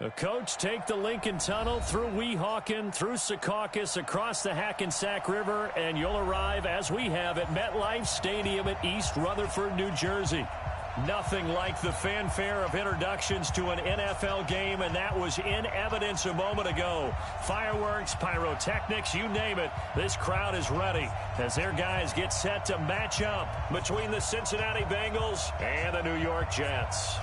The coach take the Lincoln Tunnel through Weehawken, through Secaucus, across the Hackensack River, and you'll arrive, as we have, at MetLife Stadium at East Rutherford, New Jersey. Nothing like the fanfare of introductions to an NFL game, and that was in evidence a moment ago. Fireworks, pyrotechnics, you name it. This crowd is ready as their guys get set to match up between the Cincinnati Bengals and the New York Jets.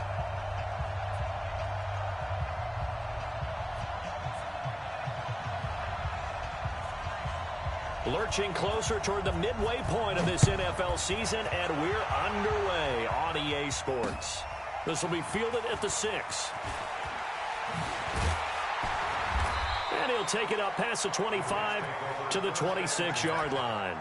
Lurching closer toward the midway point of this NFL season, and we're underway on EA Sports. This will be fielded at the 6. And he'll take it up past the 25 to the 26-yard line.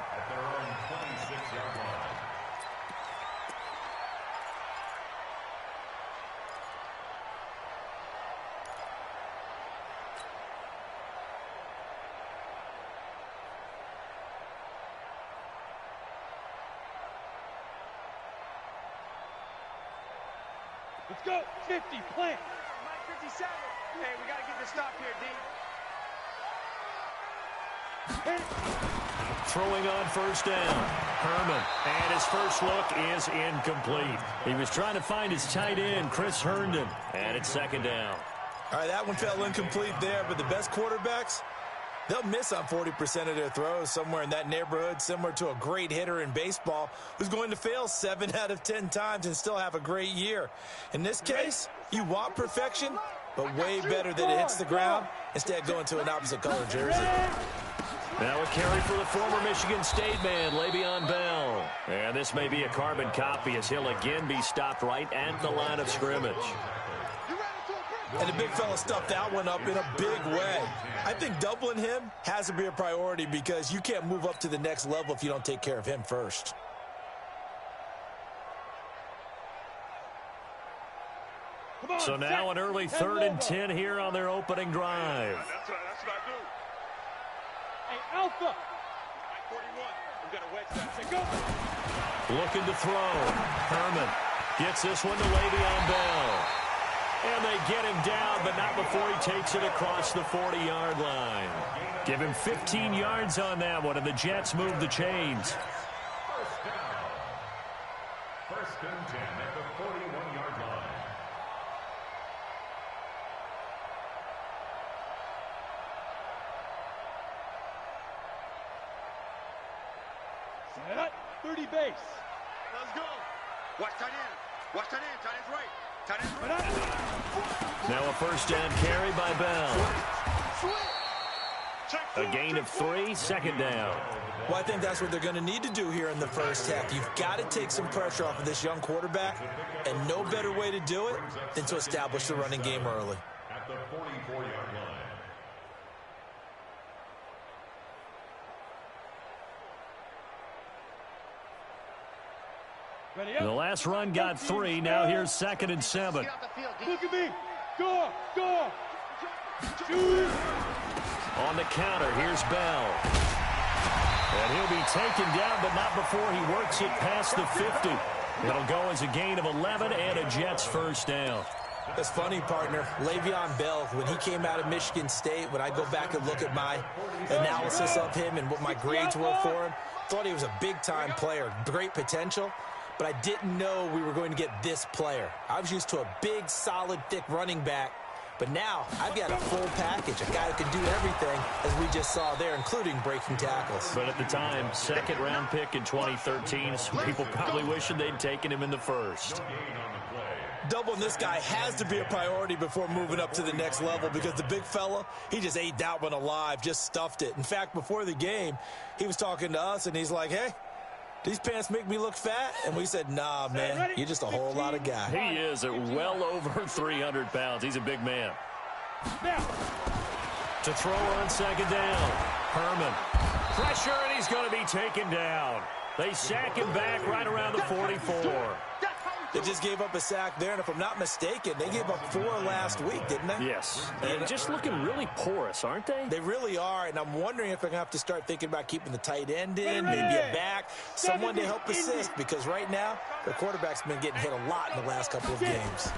Let's go. 50, plant. Mike 57. Hey, we got to get this stop here, D. Throwing on first down. Herman. And his first look is incomplete. He was trying to find his tight end, Chris Herndon. And it's second down. All right, that one fell incomplete there, but the best quarterbacks, they'll miss on 40% of their throws, somewhere in that neighborhood, similar to a great hitter in baseball who's going to fail 7 out of 10 times and still have a great year. In this case, you want perfection, but way better that it hits the ground instead going to an opposite color jersey. Now a carry for the former Michigan State man, Le'Veon Bell. And this may be a carbon copy as he'll again be stopped right at the line of scrimmage. And the big fella stuffed that one up in a big way. I think doubling him has to be a priority because you can't move up to the next level if you don't take care of him first. So now an early 3rd and 10 here on their opening drive. That's what I do. Hey, Alpha. 41. We got a wedge that. Go. Looking to throw. Herman gets this one to Le'Veon Bell. And they get him down, but not before he takes it across the 40-yard line. Give him 15 yards on that one, and the Jets move the chains. First down. First and 10 at the 41-yard line. Set. 30 base. Let's go. Watch tight end. Watch tight end. Tight end's right. Now a first down carry by Bell. A gain of 3, second down. Well, I think that's what they're going to need to do here in the first half. You've got to take some pressure off of this young quarterback, and no better way to do it than to establish the running game early. At the 44-yard line. The last run got 3. Now here's 2nd and 7. Look at me. Go. Go. Shoot. On the counter, here's Bell. And he'll be taken down, but not before he works it past the 50. It'll go as a gain of 11 and a Jets first down. That's funny, partner. Le'Veon Bell, when he came out of Michigan State, when I go back and look at my analysis of him and what my grades were for him, thought he was a big-time player, great potential. But I didn't know we were going to get this player. I was used to a big, solid, thick running back. But now I've got a full package, a guy who can do everything, as we just saw there, including breaking tackles. But at the time, 2nd-round pick in 2013, some people probably wishing they'd taken him in the first. Doubling this guy has to be a priority before moving up to the next level because the big fella, he just ate that one alive, just stuffed it. In fact, before the game, he was talking to us, and he's like, hey, these pants make me look fat? And we said, nah, man, you're just a whole lot of guy. He is at well over 300 pounds. He's a big man. To throw on 2nd down. Herman. Pressure, and he's going to be taken down. They sack him back right around the 44. They just gave up a sack there, and if I'm not mistaken, they gave up 4 last week, didn't they? Yes. And just looking really porous, aren't they? They really are, and I'm wondering if they're going to have to start thinking about keeping the tight end in, maybe a back, someone to help assist, because right now, their quarterback's been getting hit a lot in the last couple of games.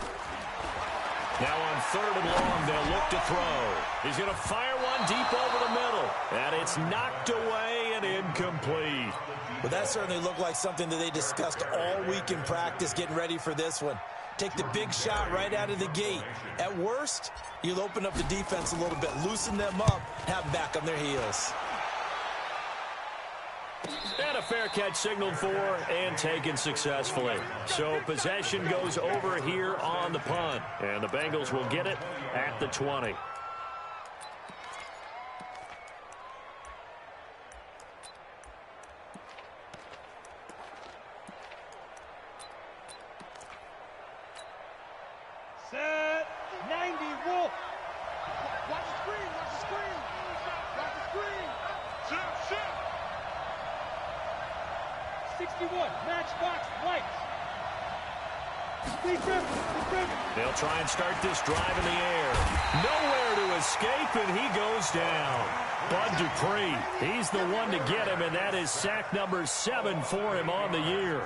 Now on 3rd and long, they'll look to throw. He's going to fire one deep over the middle. And it's knocked away and incomplete. Well, that certainly looked like something that they discussed all week in practice getting ready for this one. Take the big shot right out of the gate. At worst, you'll open up the defense a little bit, loosen them up, have them back on their heels. And a fair catch signaled for and taken successfully. So possession goes over here on the punt. And the Bengals will get it at the 20. Set. 90 Wolf. Watch the screen, watch the screen. Watch the screen. Shit. 61. Matchbox Lights. They'll try and start this drive in the air. Nowhere to escape, and he goes down. Bud Dupree, he's the one to get him, and that is sack number 7 for him on the year.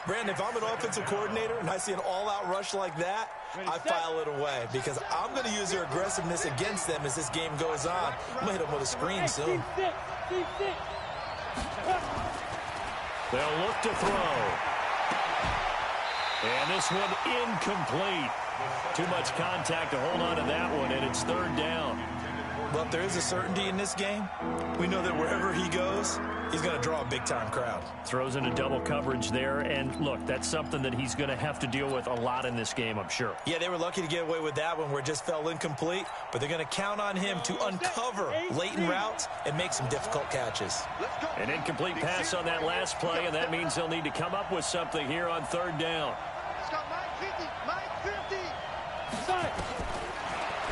Brandon, if I'm an offensive coordinator and I see an all-out rush like that, I file it away because I'm going to use their aggressiveness against them as this game goes on. I'm going to hit them with a screen soon. They'll look to throw. And this one incomplete. Too much contact to hold on to that one, and it's 3rd down. Well, if there is a certainty in this game, we know that wherever he goes, he's going to draw a big-time crowd. Throws into double coverage there, and look, that's something that he's going to have to deal with a lot in this game, I'm sure. Yeah, they were lucky to get away with that one where it just fell incomplete, but they're going to count on him to uncover latent routes and make some difficult catches. An incomplete pass on that last play, and that means they'll need to come up with something here on 3rd down.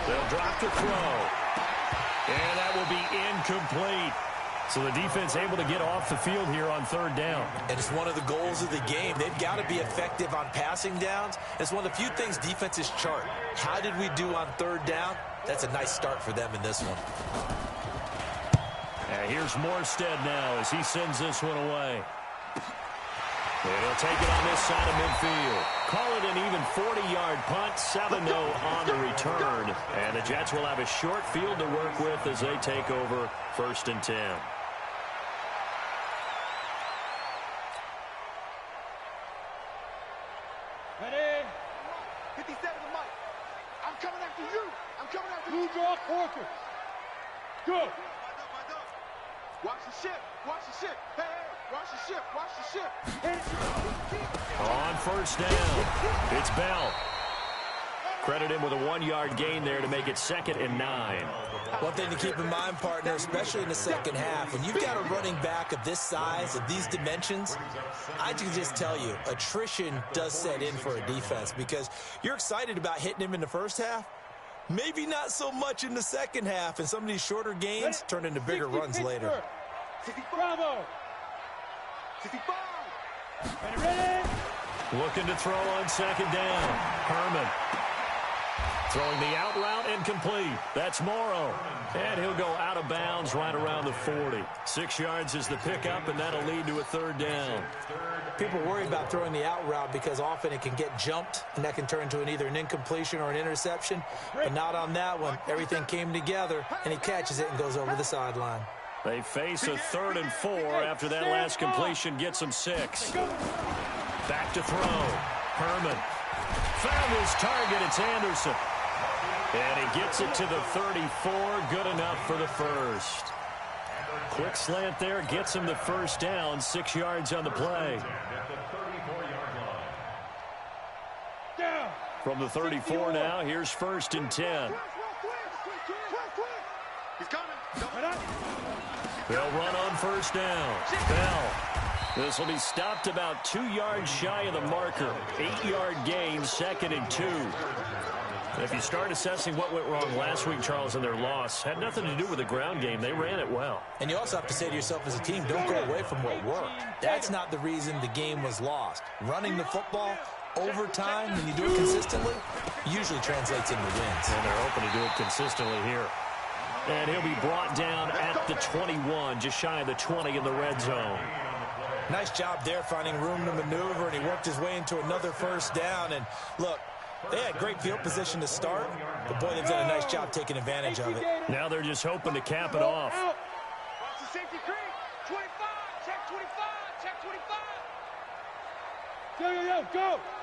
They'll drop to throw. And that will be incomplete. So the defense able to get off the field here on 3rd down. And it's one of the goals of the game. They've got to be effective on passing downs. It's one of the few things defenses chart. How did we do on 3rd down? That's a nice start for them in this one. Here's Morstead now as he sends this one away. And he'll take it on this side of midfield. Call it an even 40-yard punt, 7-0 on the return. And the Jets will have a short field to work with as they take over 1st and 10. Ready? 57 to Mike. I'm coming after you. I'm coming after Blue you. draw quarters. Go. Watch the ship. Watch the ship. Hey, watch the ship. Watch the ship. On 1st down, it's Bell. Credit him with a 1-yard gain there to make it 2nd and 9. One thing to keep in mind, partner, especially in the second half, when you've got a running back of this size, of these dimensions, I can just tell you, attrition does set in for a defense because you're excited about hitting him in the first half. Maybe not so much in the second half, and some of these shorter gains turn into bigger runs later. Bravo. Ready? Looking to throw on 2nd down. Herman. Throwing the out route incomplete. That's Morrow. And he'll go out of bounds right around the 40. 6 yards is the pickup, and that'll lead to a 3rd down. People worry about throwing the out route because often it can get jumped, and that can turn into either an incompletion or an interception. But not on that one. Everything came together, and he catches it and goes over the sideline. They face a 3rd and 4 after that last completion gets them 6. Back to throw. Herman. Found his target. It's Anderson. And he gets it to the 34. Good enough for the first. Quick slant there. Gets him the 1st down. 6 yards on the play. From the 34 now, here's 1st and 10. He's coming. They'll run on 1st down. Bell. This will be stopped about 2 yards shy of the marker. 8-yard gain, 2nd and 2. And if you start assessing what went wrong last week, Charles, in their loss, had nothing to do with the ground game. They ran it well. And you also have to say to yourself as a team, don't go away from what worked. That's not the reason the game was lost. Running the football over time, when you do it consistently, usually translates into wins. And they're hoping to do it consistently here. And he'll be brought down at the 21, just shy of the 20 in the red zone. Nice job there finding room to maneuver, and he worked his way into another 1st down. And look, They had great field position to start, but boy, they've done a nice job taking advantage of it. Now they're just hoping to cap it off. Watch the safety creep. 25. Check 25. Check 25.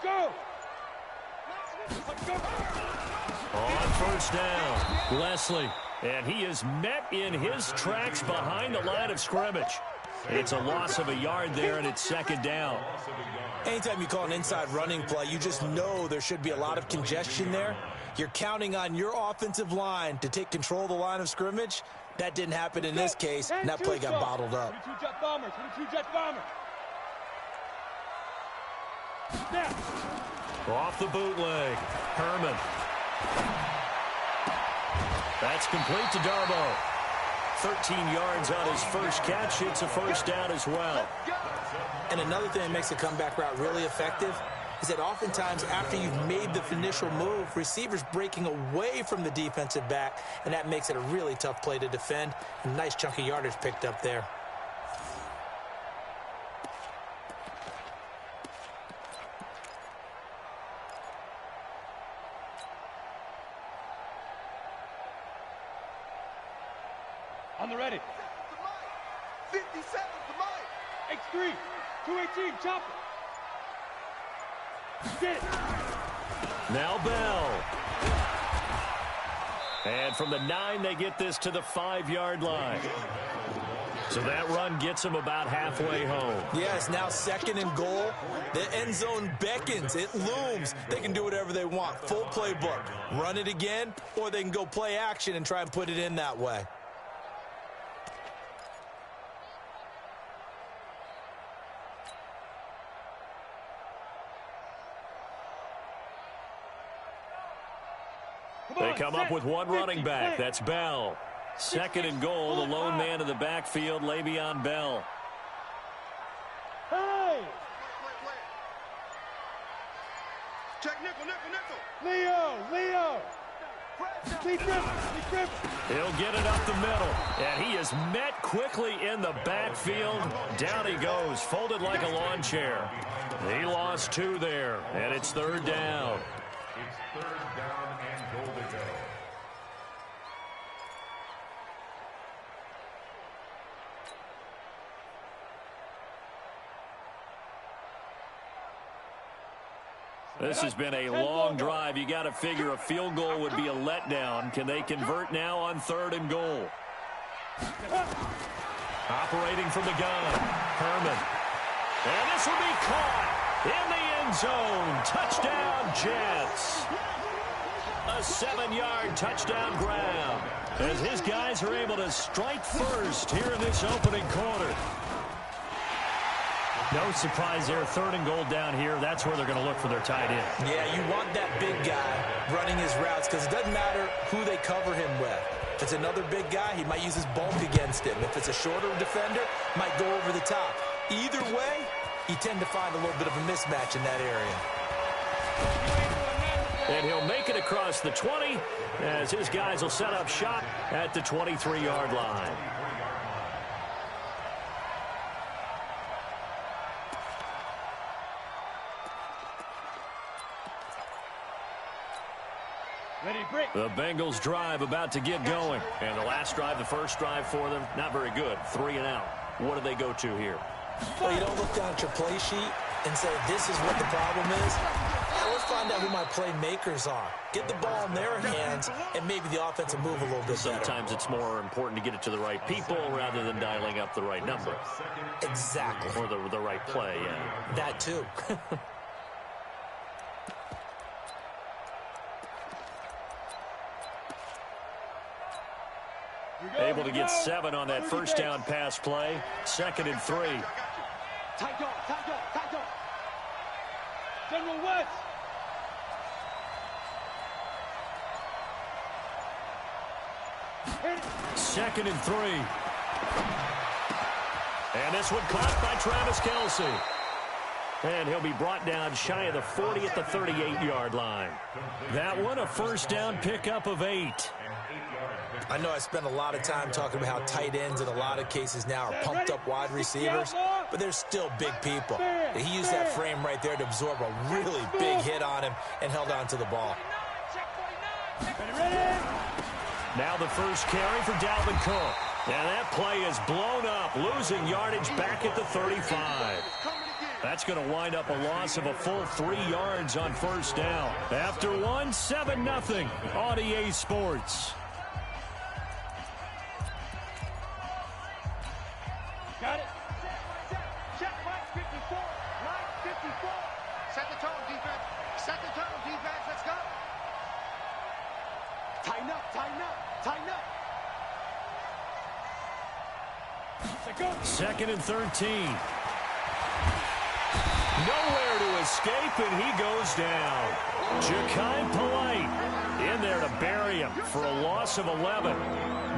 Go. On first down, Leslie. And he is met in his tracks behind the line of scrimmage. It's a loss of a yard there, and it's second down. Anytime you call an inside running play, you just know there should be a lot of congestion there. You're counting on your offensive line to take control of the line of scrimmage. That didn't happen in this case, and that play got bottled up. 22 jet bombers. 22 jet bombers. Snap. Off the bootleg, Herman. That's complete to Darbo. 13 yards on his first catch. It's a first down as well. And another thing that makes a comeback route really effective is that oftentimes after you've made the initial move, receivers breaking away from the defensive back, and that makes it a really tough play to defend. A nice chunk of yardage picked up there. On the ready. 57 to Mike. X3. 218. Chopper. Get it. Now Bell. And from the 9, they get this to the 5-yard line. So that run gets them about halfway home. Yes, now second and goal. The end zone beckons. It looms. They can do whatever they want. Full playbook. Run it again, or they can go play action and try and put it in that way. They come up with one running back. That's Bell. Second and goal, the lone man in the backfield, Le'Veon Bell. Hey! Check nickel. Leo! Deep grip. He'll get it up the middle, and he is met quickly in the backfield. Down he goes, folded like a lawn chair. He lost 2 there, and it's third down. It's third down and goal to go. This has been a long drive. You got to figure a field goal would be a letdown. Can they convert now on third and goal? Operating from the gun, Herman. And this will be caught in the end zone. Touchdown, Jets. A 7-yard touchdown grab as his guys are able to strike first here in this opening quarter. No surprise there. Third and goal down here. That's where they're going to look for their tight end. Yeah, you want that big guy running his routes because it doesn't matter who they cover him with. If it's another big guy, he might use his bulk against him. If it's a shorter defender, might go over the top. Either way, you tend to find a little bit of a mismatch in that area. And he'll make it across the 20 as his guys will set up shop at the 23-yard line. Ready to break. The Bengals drive about to get going. And the last drive, the first drive for them, not very good. 3 and out. What do they go to here? Well, you don't look down at your play sheet and say, this is what the problem is. Yeah, let's find out who my playmakers are. Get the ball in their hands, and maybe the offense will move a little bit better. Sometimes it's more important to get it to the right people rather than dialing up the right number. Exactly. Or the right play, yeah. That too. Able to get 7 on that first down pass play. 2nd and 3. Tight dog. General West. Second and 3. And this one caught by Travis Kelce. And he'll be brought down shy of the 40 at the 38-yard line. That one, a first down pickup of 8. I know I spent a lot of time talking about how tight ends in a lot of cases now are pumped up wide receivers. but they're still big people. He used that frame right there to absorb a really big hit on him and held on to the ball. Now the first carry for Dalvin Cook. And that play is blown up, losing yardage back at the 35. That's going to wind up a loss of a full 3 yards on first down. After one, 7-0 on EA Sports. Got it. Check, Mike 54. Mike 54. Set the tone, defense. Set the tone, defense. Let's go. Tighten up, tighten up, tighten up. Second and 13. Nowhere to escape, and he goes down. Ja'Kai Polite in there to bury him for a loss of 11.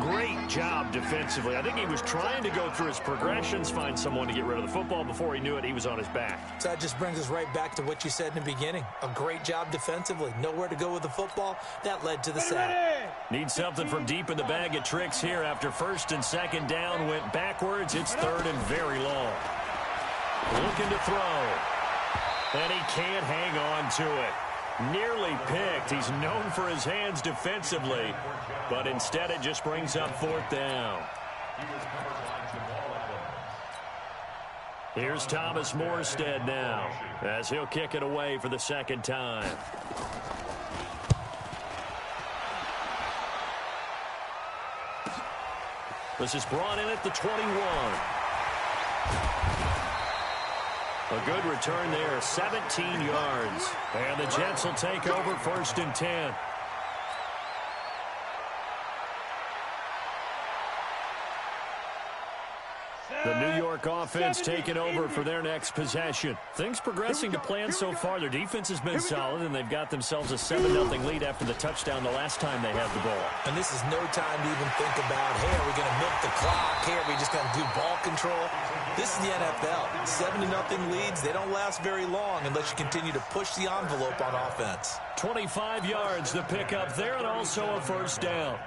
Great job defensively. I think he was trying to go through his progressions, find someone to get rid of the football. Before he knew it, he was on his back. So that just brings us right back to what you said in the beginning. A great job defensively. Nowhere to go with the football. That led to the sack. Need something from deep in the bag of tricks here. After first and second down went backwards, it's third and very long. Looking to throw. And he can't hang on to it. Nearly picked. He's known for his hands defensively, but instead it just brings up fourth down. Here's Thomas Morstead now, as he'll kick it away for the second time. This is brought in at the 21. A good return there, 17 yards. And the Jets will take over first and 10. The New York offense taking over for their next possession. Things progressing to plan so far. Their defense has been solid, and they've got themselves a 7-0 lead after the touchdown the last time they had the ball. And this is no time to even think about, hey, are we going to milk the clock? Hey, are we just going to do ball control? This is the NFL. 7-0 leads, they don't last very long unless you continue to push the envelope on offense. 25 yards to pick up there, and also a first down.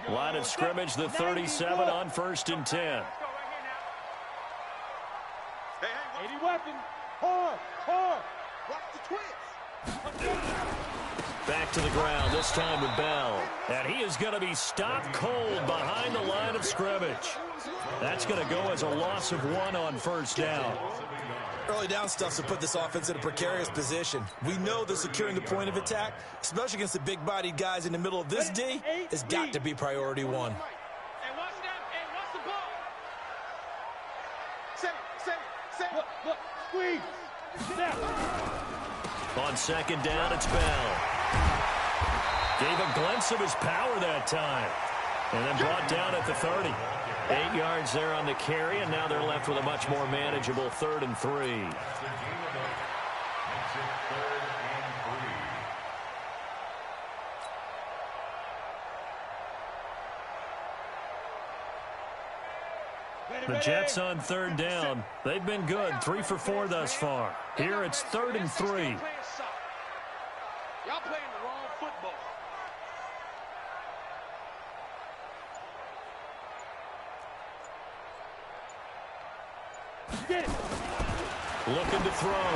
Line of scrimmage, the 37 on first and 10. 80 weapon. Hard, hard. Watch the twist. Back to the ground, this time with Bell. And he is going to be stopped cold behind the line of scrimmage. That's going to go as a loss of 1 on first down. Early down stuff to put this offense in a precarious position. We know that securing the point of attack, especially against the big-bodied guys in the middle of this D, has got to be priority 1. Hey, watch that. Hey, watch the ball. Set. Look, squeeze. Snap. On second down, it's Bell. Gave a glimpse of his power that time. And then brought down at the 30. 8 yards there on the carry, and now they're left with a much more manageable 3rd and 3. The Jets on 3rd down. They've been good, 3 for 4 thus far. Here it's 3rd and 3. Y'all playing the wrong football. Get it. Looking to throw.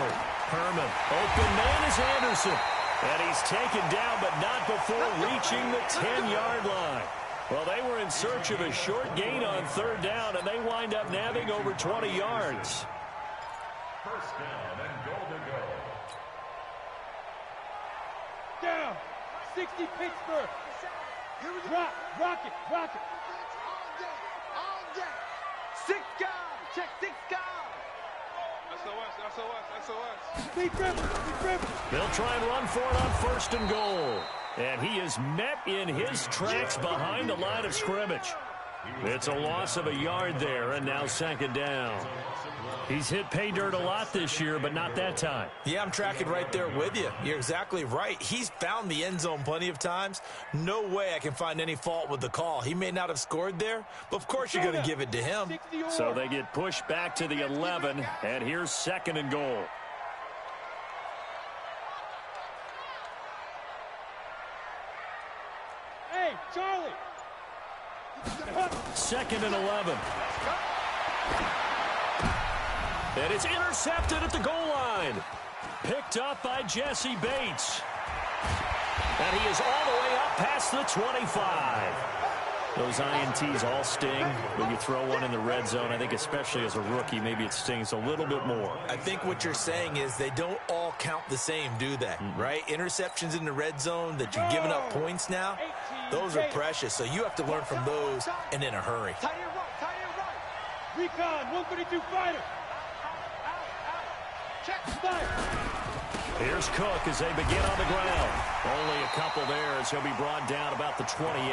Herman. Open man is Anderson. And he's taken down, but not before reaching the 10-yard line. Well, they were in search of a short gain on 3rd down, and they wind up nabbing over 20 yards. First down and goal to go. Down. 60 Pittsburgh. Rock it. All day. 6 guys. Check 6 guys. SOS. Speed dribble. They'll try and run for it on 1st and goal. And he is met in his tracks behind the line of scrimmage. It's a loss of a yard there, and now 2nd down. He's hit pay dirt a lot this year, but not that time. Yeah, I'm tracking right there with you. You're exactly right. He's found the end zone plenty of times. No way I can find any fault with the call. He may not have scored there, but of course you're going to give it to him. So they get pushed back to the 11, and here's 2nd and goal. Hey, Charlie. 2nd and 11. And it's intercepted at the goal line. Picked up by Jesse Bates. And he is all the way up past the 25. Those INTs all sting, but you throw one in the red zone, I think especially as a rookie, maybe it stings a little bit more. I think what you're saying is they don't all count the same, do they? Right? Interceptions in the red zone that you're giving up points now, those are precious. So you have to learn from those and in a hurry. Recon, 132 fighter. Check, fire. Here's Cook as they begin on the ground. Only a couple there as he'll be brought down about the 28.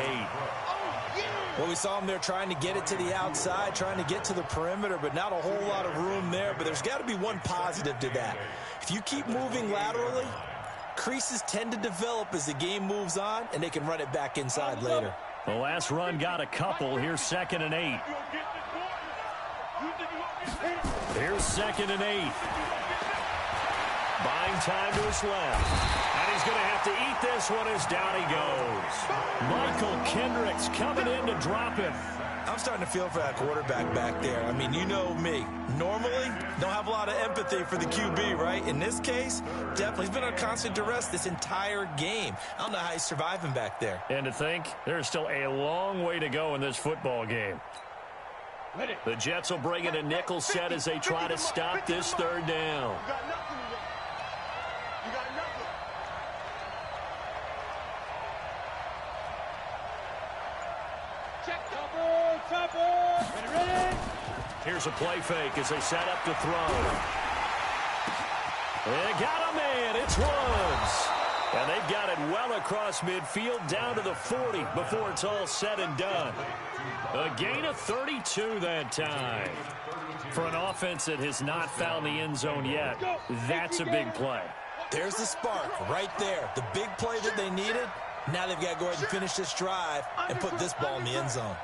Well, we saw him there trying to get it to the outside, trying to get to the perimeter, but not a whole lot of room there. But there's got to be one positive to that. If you keep moving laterally, creases tend to develop as the game moves on, and they can run it back inside later. The last run got a couple. Here's 2nd and 8. Here's 2nd and 8. Buying time to his left. And he's going to have to eat this one as down he goes. Michael Kendricks coming in to drop him. I'm starting to feel for that quarterback back there. I mean, you know me. Normally, don't have a lot of empathy for the QB, right? In this case, definitely. He's been on constant duress this entire game. I don't know how he's surviving back there. And to think, there's still a long way to go in this football game. The Jets will bring in a nickel set as they try to stop this 3rd down. Here's a play fake as they set up to throw. They got a man. It's Woods. And they've got it well across midfield down to the 40 before it's all said and done. A gain of 32 that time. For an offense that has not found the end zone yet, that's a big play. There's the spark right there. The big play that they needed. Now they've got to go ahead and finish this drive and put this ball in the end zone.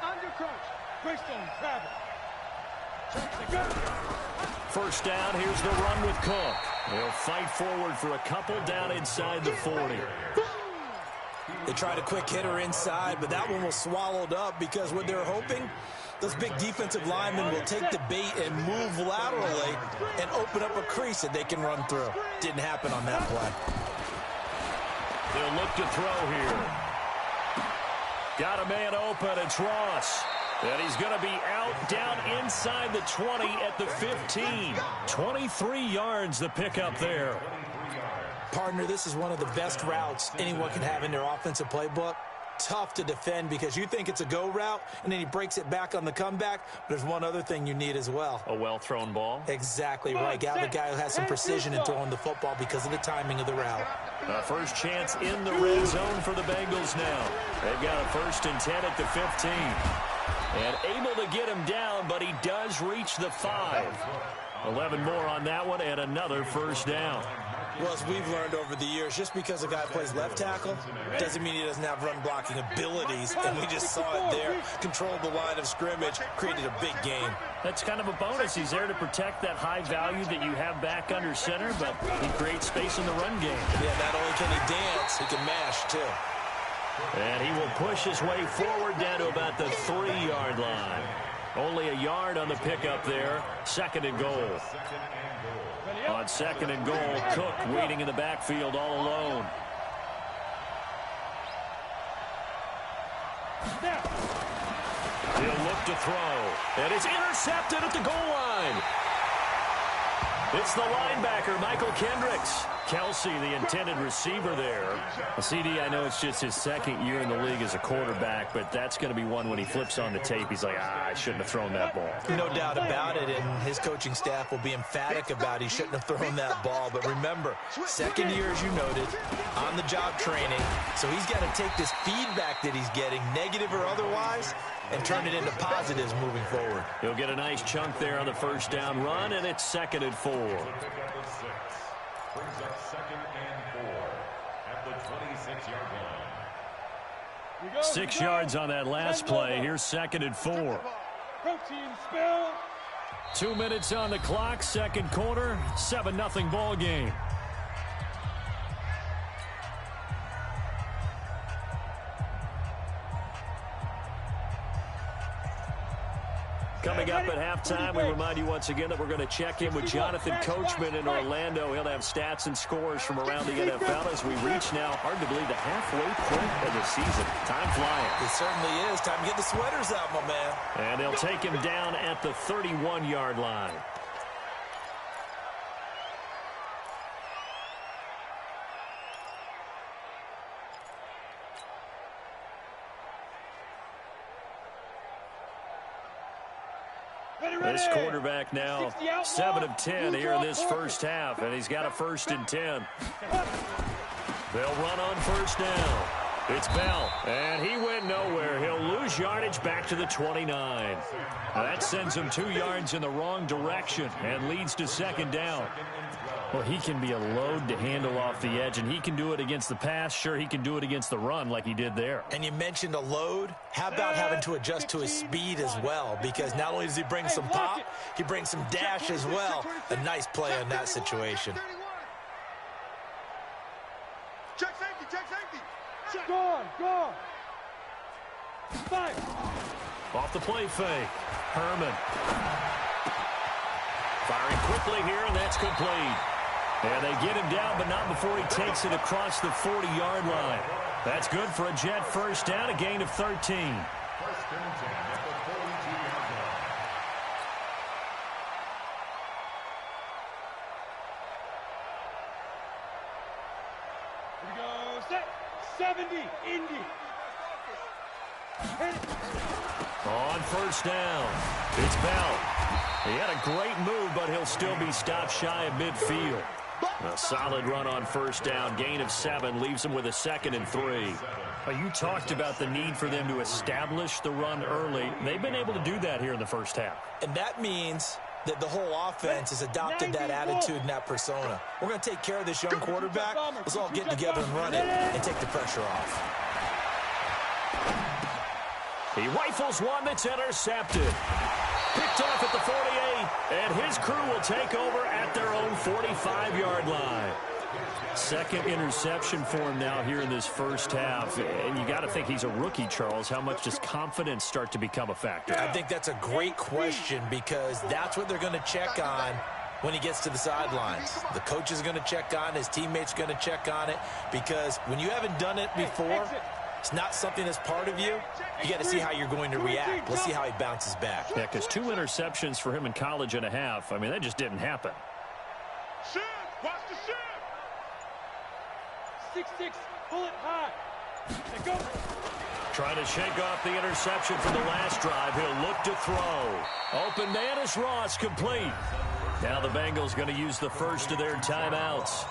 First down, here's the run with Cook. They'll fight forward for a couple down inside the 40. They tried a quick hitter inside, but that one was swallowed up because what they're hoping, those big defensive linemen will take the bait and move laterally and open up a crease that they can run through. Didn't happen on that play. They'll look to throw here. Got a man open. It's Ross. And he's going to be out down inside the 20 at the 15. 23 yards the pickup there. Partner, this is one of the best routes anyone can have in their offensive playbook. Tough to defend because you think it's a go route, and then he breaks it back on the comeback. But there's one other thing you need as well. A well-thrown ball? Exactly right. Got a guy who has some precision in throwing the football because of the timing of the route. First chance in the red zone for the Bengals now. They've got a 1st and 10 at the 15. And able to get him down, but he does reach the 5. 11 more on that one and another first down. Well, as we've learned over the years, just because a guy plays left tackle doesn't mean he doesn't have run-blocking abilities, and we just saw it there. Controlled the line of scrimmage, created a big game. That's kind of a bonus. He's there to protect that high value that you have back under center, but he creates space in the run game. Yeah, not only can he dance, he can mash, too. And he will push his way forward down to about the 3-yard line. Only a yard on the pickup there. 2nd and goal. On 2nd and goal, Cook waiting in the backfield all alone. He'll look to throw. And it's intercepted at the goal line. It's the linebacker, Michael Kendricks. Kelsey, the intended receiver there. CD, I know it's just his 2nd year in the league as a quarterback, but that's going to be one when he flips on the tape. He's like, I shouldn't have thrown that ball. No doubt about it, and his coaching staff will be emphatic about he shouldn't have thrown that ball. But remember, 2nd year, as you noted, on-the-job training. So he's got to take this feedback that he's getting, negative or otherwise, and turn it into positives moving forward. He'll get a nice chunk there on the first down run, and it's 2nd and 4. Brings up 2nd and 4 at the 26-yard line. 6 yards on that last play. Here's 2nd and 4. 2 minutes on the clock, 2nd quarter, 7-0 ball game. Coming up at halftime, we remind you once again that we're going to check in with Jonathan Coachman in Orlando. He'll have stats and scores from around the NFL as we reach now, hard to believe, the halfway point of the season. Time flying. It certainly is. Time to get the sweaters out, my man. And they'll take him down at the 31-yard line. This quarterback now 7 of 10 here in this first half, and he's got a 1st and 10. They'll run on first down. It's Bell, and he went nowhere. He'll lose yardage back to the 29. Now that sends him 2 yards in the wrong direction and leads to 2nd down. Well, he can be a load to handle off the edge, and he can do it against the pass. Sure, he can do it against the run like he did there. And you mentioned a load. How about having to adjust to his speed as well? Because not only does he bring some pop, he brings some dash as well. A nice play on that situation. Check safety, check safety. Check. Go. Five. Off the play fake. Herman. Firing quickly here, and that's complete. And they get him down, but not before he takes it across the 40-yard line. That's good for a Jet 1st down, a gain of 13. 1st and 10 at the 42-yard line. Here we go. Set. 70. Indy. On 1st down, it's Bell. He had a great move, but he'll still be stopped shy of midfield. A solid run on 1st down, gain of 7, leaves him with a 2nd and 3. Well, you talked about the need for them to establish the run early. They've been able to do that here in the first half. And that means that the whole offense has adopted that attitude and that persona. We're going to take care of this young quarterback. Let's all get together and run it and take the pressure off. He rifles one that's intercepted. Picked off at the 48, and his crew will take over at their own 45-yard line. 2nd interception for him now here in this first half. And you got to think he's a rookie, Charles. How much does confidence start to become a factor? I think that's a great question because that's what they're going to check on when he gets to the sidelines. The coach is going to check on, his teammates are going to check on it, because when you haven't done it before, it's not something that's part of you. You got to see how you're going to react. Let's see how he bounces back. Yeah, because 2 interceptions for him in college and a half. I mean, that just didn't happen. Ship. Watch the ship. 6-6. Bullet high. Let go. Trying to shake off the interception from the last drive. He'll look to throw. Open man is Ross, complete. Now the Bengals going to use the first of their timeouts,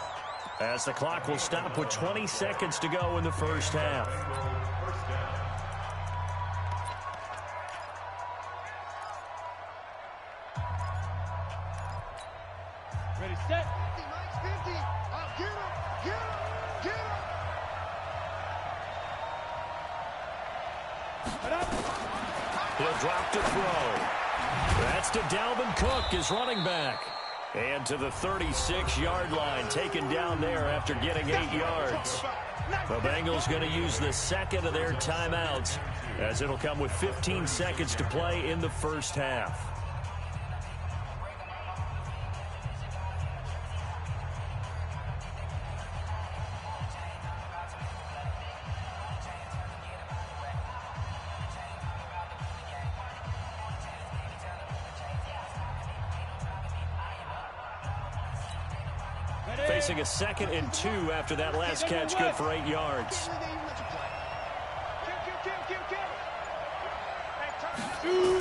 as the clock will stop with 20 seconds to go in the first half. Ready, set. 50. Get him. He'll drop to throw. That's to Dalvin Cook, his running back. And to the 36-yard line, taken down there after getting 8 yards. The Bengals going to use the 2nd of their timeouts, as it'll come with 15 seconds to play in the first half. Facing a 2nd and 2 after that last catch, good for 8 yards.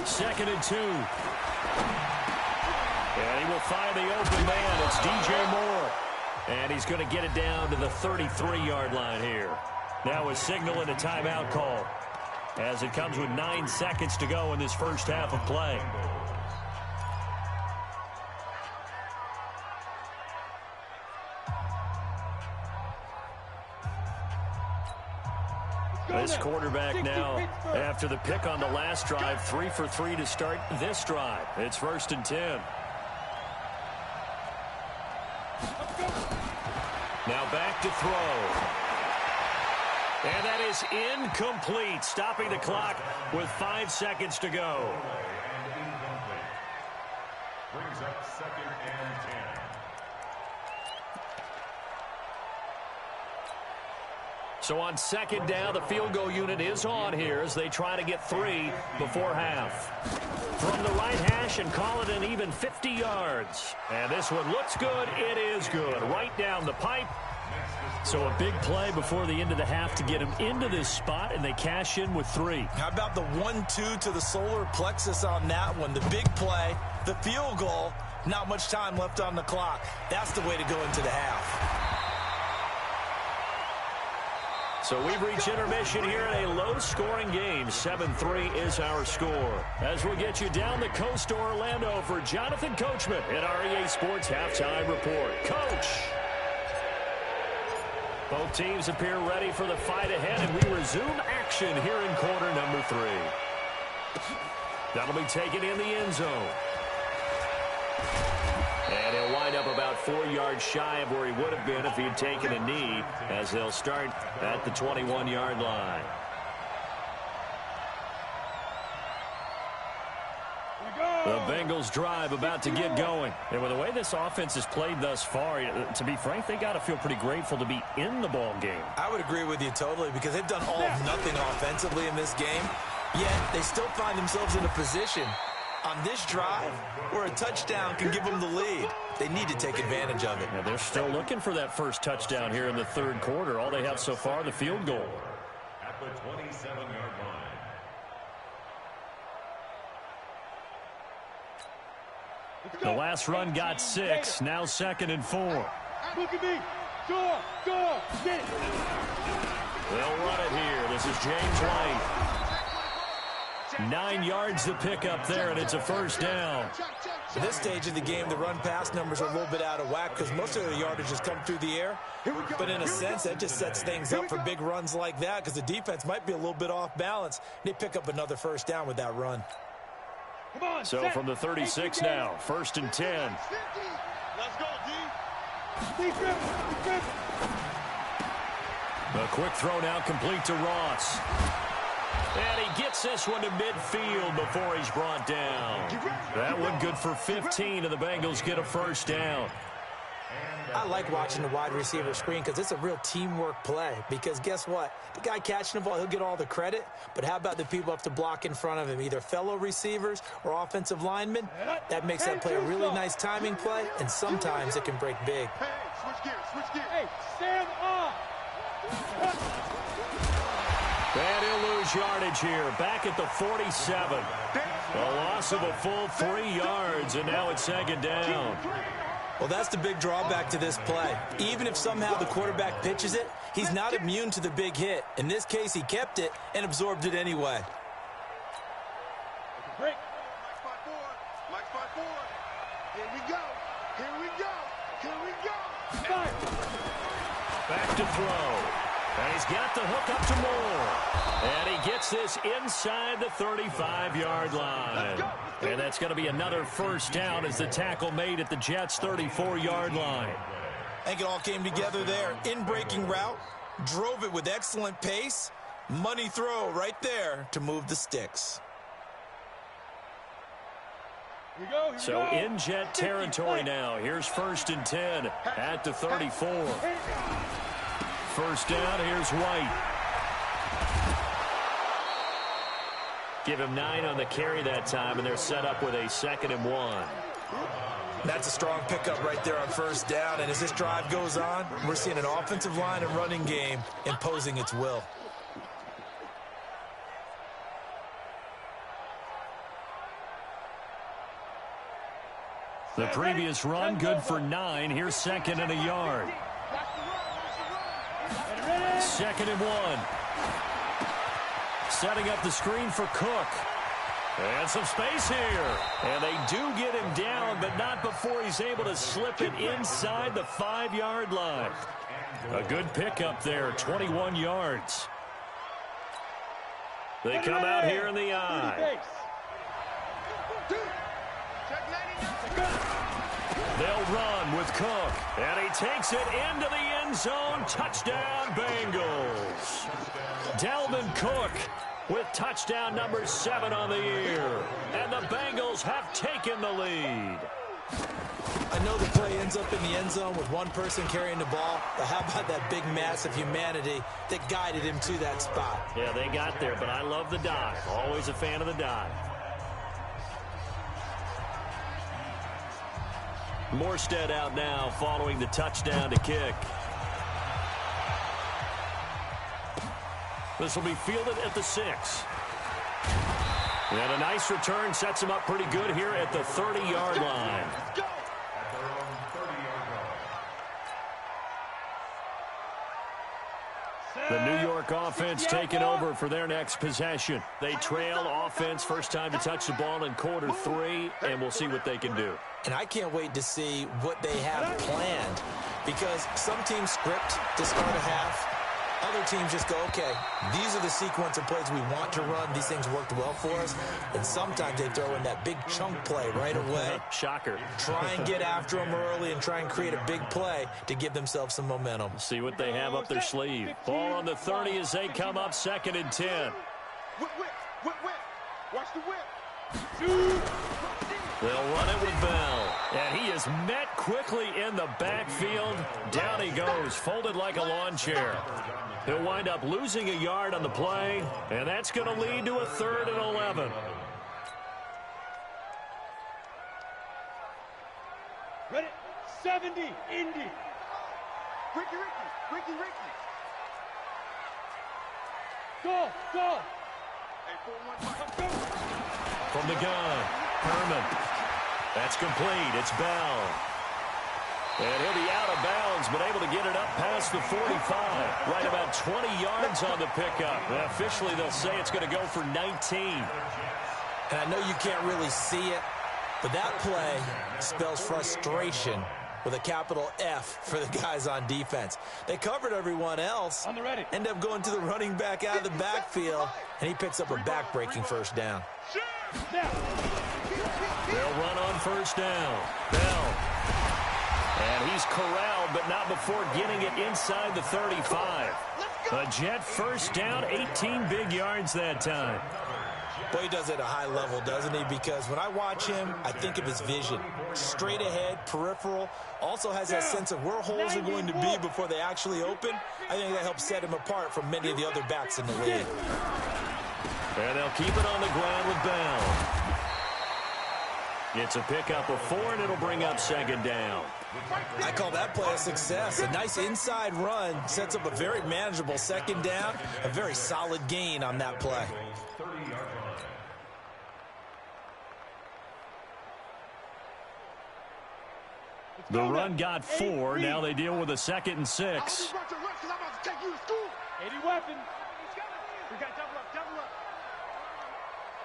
2nd and 2. And he will find the open man. It's DJ Moore. And he's going to get it down to the 33-yard line here. Now a signal and a timeout call, as it comes with 9 seconds to go in this first half of play. This quarterback now, after the pick on the last drive, 3 for 3 to start this drive. It's 1st and 10. Now back to throw. And that is incomplete, stopping the clock with 5 seconds to go. Second and 10. So on second down, the field goal unit is on here as they try to get 3 before half. From the right hash and call it an even 50 yards. And this one looks good. It is good. Right down the pipe. So a big play before the end of the half to get him into this spot, and they cash in with 3. How about the 1-2 to the solar plexus on that one? The big play, the field goal, not much time left on the clock. That's the way to go into the half. So we've reached intermission here in a low-scoring game. 7-3 is our score. As we'll get you down the coast to Orlando for Jonathan Coachman at our EA Sports Halftime Report. Coach! Both teams appear ready for the fight ahead, and we resume action here in quarter number 3. That'll be taken in the end zone. And he'll wind up about 4 yards shy of where he would have been if he had taken a knee, as they'll start at the 21-yard line. The Bengals drive about to get going. And with the way this offense has played thus far, to be frank, they got to feel pretty grateful to be in the ball game. I would agree with you totally, because they've done all of nothing offensively in this game, yet they still find themselves in a position on this drive where a touchdown can give them the lead. They need to take advantage of it. Yeah, they're still looking for that first touchdown here in the third quarter. All they have so far, the field goal. At the 27-yard line. The last run got 6. Now 2nd and 4. Look at me. Go, get it. They'll run it here. This is James White. 9 yards to pick up there, and it's a first down. At this stage of the game, the run-pass numbers are a little bit out of whack because most of the yardage has come through the air. But in a sense, that just sets things up for big runs like that because the defense might be a little bit off balance. They pick up another first down with that run. So from the 36 now, 1st and 10. Let's go, D. A quick throw now complete to Ross. And he gets this one to midfield before he's brought down. That one good for 15, and the Bengals get a first down. I like watching the wide receiver screen because it's a real teamwork play. Because guess what? The guy catching the ball, he'll get all the credit. But how about the people up to block in front of him, either fellow receivers or offensive linemen? That makes that play a really nice timing play, and sometimes it can break big. Hey, switch gears, switch gears. Hey, stand up. And he'll lose yardage here. Back at the 47. A loss of a full 3 yards, and now it's 2nd down. Well, that's the big drawback to this play. Even if somehow the quarterback pitches it, he's not immune to the big hit. In this case, he kept it and absorbed it anyway. Break. Mike 5-4. Here we go. Here we go. Here we go. Start. Back to throw. And he's got the hook up to Moore. And he gets this inside the 35-yard line. And that's going to be another first down as the tackle made at the Jets' 34-yard line. I think it all came together there. In-breaking route, drove it with excellent pace. Money throw right there to move the sticks. Here we go. So in Jet territory now. Here's 1st and 10 at the 34. First down, here's White. Give him 9 on the carry that time, and they're set up with a 2nd and 1. That's a strong pickup right there on first down, and as this drive goes on, we're seeing an offensive line and running game imposing its will. The previous run, good for 9. Here's 2nd and a yard. 2nd and 1. Setting up the screen for Cook. And some space here. And they do get him down, but not before he's able to slip it inside the 5-yard line. A good pickup there, 21 yards. They come out here in the eye. They'll run with Cook, and he takes it into the end zone. Touchdown, Bengals. Dalvin Cook with touchdown number 7 on the year. And the Bengals have taken the lead. I know the play ends up in the end zone with one person carrying the ball, but how about that big mass of humanity that guided him to that spot? Yeah, they got there, but I love the dive. Always a fan of the dive. Morstead out now following the touchdown to kick. This will be fielded at the 6. And a nice return sets him up pretty good here at the 30-yard line. The New York offense taking over for their next possession. They trail offense, first time to touch the ball in quarter 3, and we'll see what they can do. And I can't wait to see what they have planned, because some teams script to start a half. Other teams just go, okay, these are the sequence of plays we want to run. These things worked well for us. And sometimes they throw in that big chunk play right away. Shocker. Try and get after them early and try and create a big play to give themselves some momentum. See what they have up their sleeve. Ball on the 30 as they come up 2nd and 10. Whip. Watch the whip. They'll run it with Bell. And he is met quickly in the backfield. Down he goes, folded like a lawn chair. He'll wind up losing a yard on the play, and that's going to lead to a 3rd and 11. Ready? 70, Indy. Ricky. Go. Hey, 4-1. From the gun, Herman. That's complete. It's Bell. And he'll be out of bounds, but able to get it up past the 45. Right about 20 yards on the pickup. And officially, they'll say it's going to go for 19. And I know you can't really see it, but that play spells frustration with a capital F for the guys on defense. They covered everyone else, end up going to the running back out of the backfield, and he picks up a back-breaking first down. They'll run on first down. Bell. And he's corralled, but not before getting it inside the 35. A Jet first down, 18 big yards that time. Boy, he does it at a high level, doesn't he? Because when I watch him, I think of his vision. Straight ahead, peripheral. Also has that sense of where holes are going to be before they actually open. I think that helps set him apart from many of the other backs in the league. And they'll keep it on the ground with Bell. It's a pickup of 4, and it'll bring up 2nd down. I call that play a success. A nice inside run sets up a very manageable 2nd down. A very solid gain on that play. The run got 4. Now they deal with a 2nd and 6. 80 weapons. We got double up.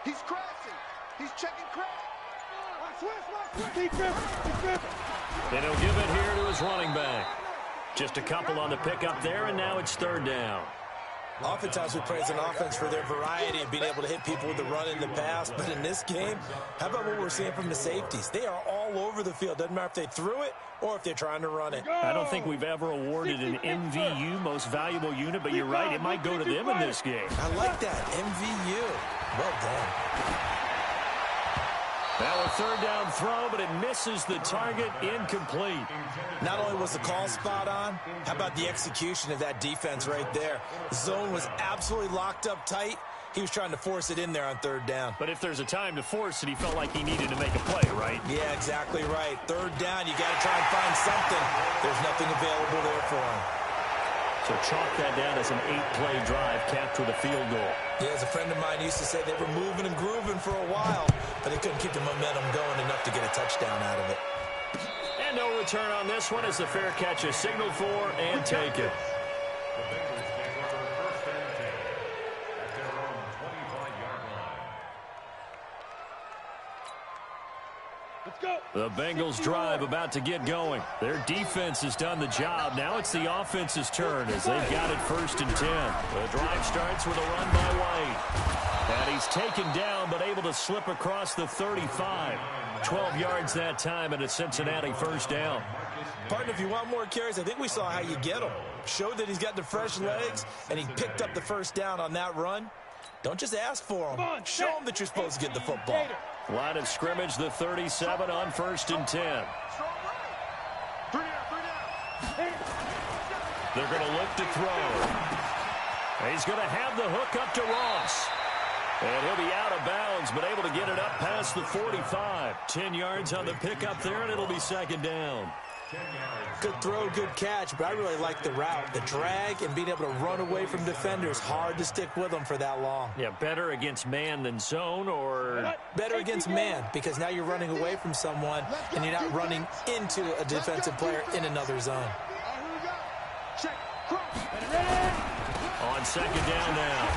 He's crashing. He's checking crash. Keep gripping. And he'll give it here to his running back. Just a couple on the pickup there, and now it's 3rd down. Oftentimes we praise an offense for their variety of being able to hit people with the run in the pass. But in this game, how about what we're seeing from the safeties? They are all over the field. Doesn't matter if they threw it or if they're trying to run it. I don't think we've ever awarded an MVU, most valuable unit, but you're right, it might go to them in this game. I like that, MVU. Well done. Now a 3rd down throw, but it misses the target, incomplete. Not only was the call spot on, how about the execution of that defense right there? The zone was absolutely locked up tight. He was trying to force it in there on 3rd down. But if there's a time to force it, he felt like he needed to make a play, right? Yeah, exactly right. 3rd down, you got to try and find something. There's nothing available there for him. So chalk that down as an 8-play drive capped with a field goal. Yeah, as a friend of mine used to say, they were moving and grooving for a while, but they couldn't keep the momentum going enough to get a touchdown out of it. And no return on this one as the fair catch is signaled for and taken. The Bengals drive about to get going. Their defense has done the job. Now it's the offense's turn as they've got it 1st and 10. The drive starts with a run by White. And he's taken down but able to slip across the 35. 12 yards that time and a Cincinnati 1st down. Partner, if you want more carries, I think we saw how you get them. Showed that he's got the fresh legs and he picked up the 1st down on that run. Don't just ask for them. Show them that you're supposed to get the football. Line of scrimmage, the 37 on 1st and 10. Three down. They're going to look to throw. He's going to have the hook up to Ross. And he'll be out of bounds, but able to get it up past the 45. 10 yards on the pickup there, and it'll be 2nd down. Good throw, good catch, but I really like the route. The drag and being able to run away from defenders. Hard to stick with them for that long. Yeah, better against man than zone, or? Better against man, because now you're running away from someone and you're not running into a defensive player in another zone. On 2nd down now,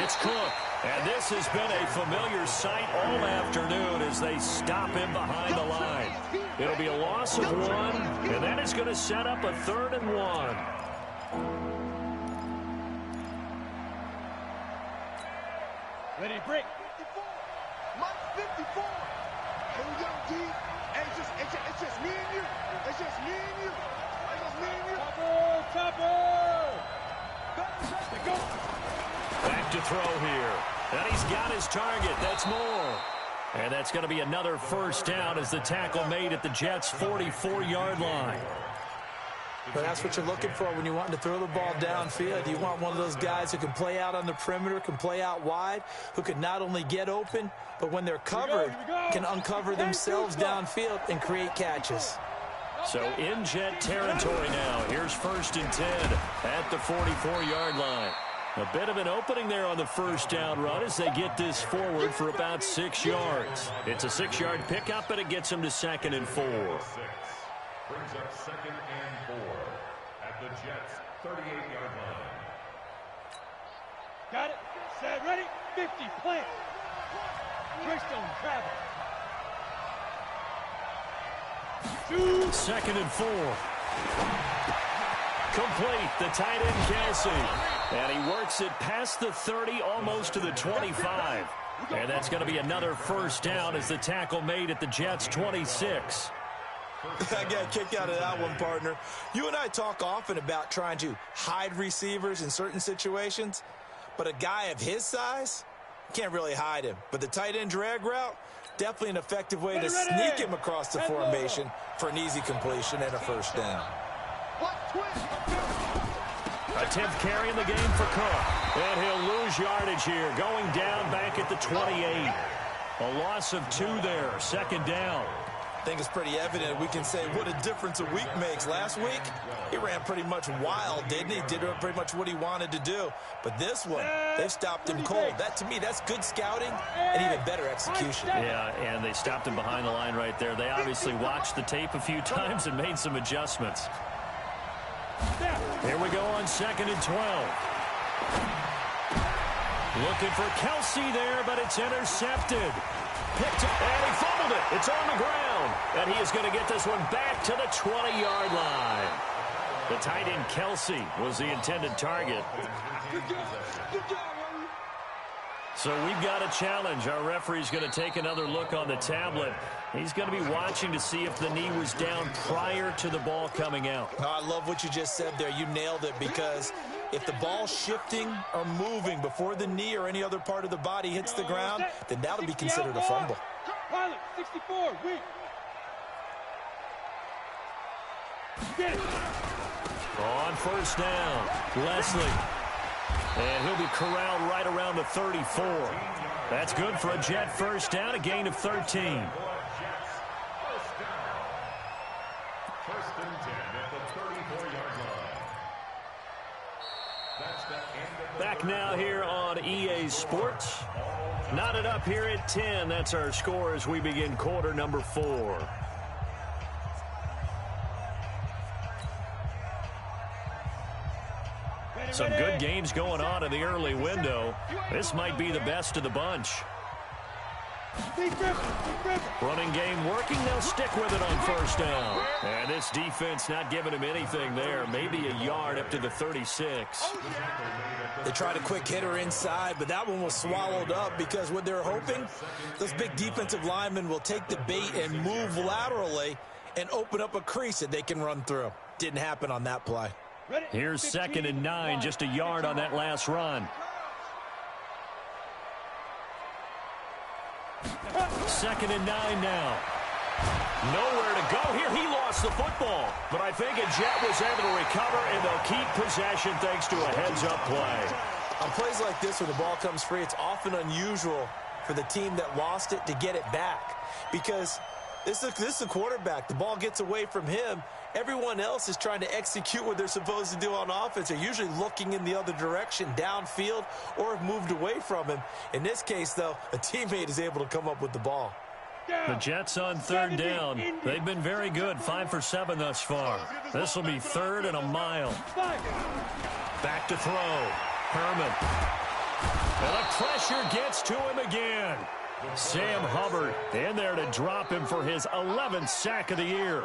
it's Cook. And this has been a familiar sight all afternoon as they stop him behind the line. It'll be a loss of 1, and that is going to set up a 3rd and 1. Ready, break. 54. Mike 54. Here we go, D. It's just me and you. It's just me and you. It's just me and you. Topper. Go. Back to throw here. And he's got his target. That's more. And that's going to be another 1st down as the tackle made at the Jets' 44-yard line. But that's what you're looking for when you're wanting to throw the ball downfield. You want one of those guys who can play out on the perimeter, can play out wide, who can not only get open, but when they're covered, can uncover themselves downfield and create catches. So in Jet territory now. Here's 1st and 10 at the 44-yard line. A bit of an opening there on the 1st down run as they get this forward for about 6 yards. It's a 6-yard pickup, and it gets them to 2nd and 4. Brings up 2nd and 4 at the Jets' 38-yard line. Got it. Set. Ready. 50. Plant. Christian travel. 2nd and 4. Complete. The tight end, Kelsey. And he works it past the 30, almost to the 25. And that's going to be another 1st down as the tackle made at the Jets' 26. I got a kick out of that one, partner. You and I talk often about trying to hide receivers in certain situations, but a guy of his size can't really hide him. But the tight end drag route, definitely an effective way to sneak him across the formation for an easy completion and a 1st down. A 10th carry in the game for Cook. And he'll lose yardage here, going down back at the 28. A loss of 2 there, 2nd down. I think it's pretty evident. We can say what a difference a week makes. Last week, he ran pretty much wild, didn't he? Did pretty much what he wanted to do. But this one, they've stopped him cold. That, to me, that's good scouting and even better execution. Yeah, and they stopped him behind the line right there. They obviously watched the tape a few times and made some adjustments. Here we go on 2nd and 12. Looking for Kelsey there, but it's intercepted. Picked up, and he fumbled it. It's on the ground. And he is going to get this one back to the 20-yard line. The tight end, Kelsey, was the intended target. So we've got a challenge. Our referee's going to take another look on the tablet. He's going to be watching to see if the knee was down prior to the ball coming out. Oh, I love what you just said there. You nailed it, because if the ball's shifting or moving before the knee or any other part of the body hits the ground, then that'll be considered a fumble. Pilot, 64, weak. On 1st down, Leslie. And he'll be corralled right around the 34. That's good for a Jet 1st down, a gain of 13. Back now here on EA Sports. Knotted up here at 10. That's our score as we begin quarter number 4. Some good games going on in the early window. This might be the best of the bunch. Running game working. They'll stick with it on 1st down. And this defense not giving him anything there. Maybe a yard up to the 36. They tried a quick hitter inside, but that one was swallowed up because what they're hoping, those big defensive linemen will take the bait and move laterally and open up a crease that they can run through. Didn't happen on that play. Here's 2nd and 9, just a yard on that last run. 2nd and 9 now. Nowhere to go here. He lost the football. But I think a Jet was able to recover, and they'll keep possession thanks to a heads-up play. On plays like this where the ball comes free, it's often unusual for the team that lost it to get it back. Because this is a quarterback. The ball gets away from him. Everyone else is trying to execute what they're supposed to do on offense. They're usually looking in the other direction, downfield, or have moved away from him. In this case, though, a teammate is able to come up with the ball. The Jets on 3rd down. They've been very good, 5 for 7 thus far. This will be 3rd and a mile. Back to throw. Herman. And the pressure gets to him again. Sam Hubbard in there to drop him for his 11th sack of the year.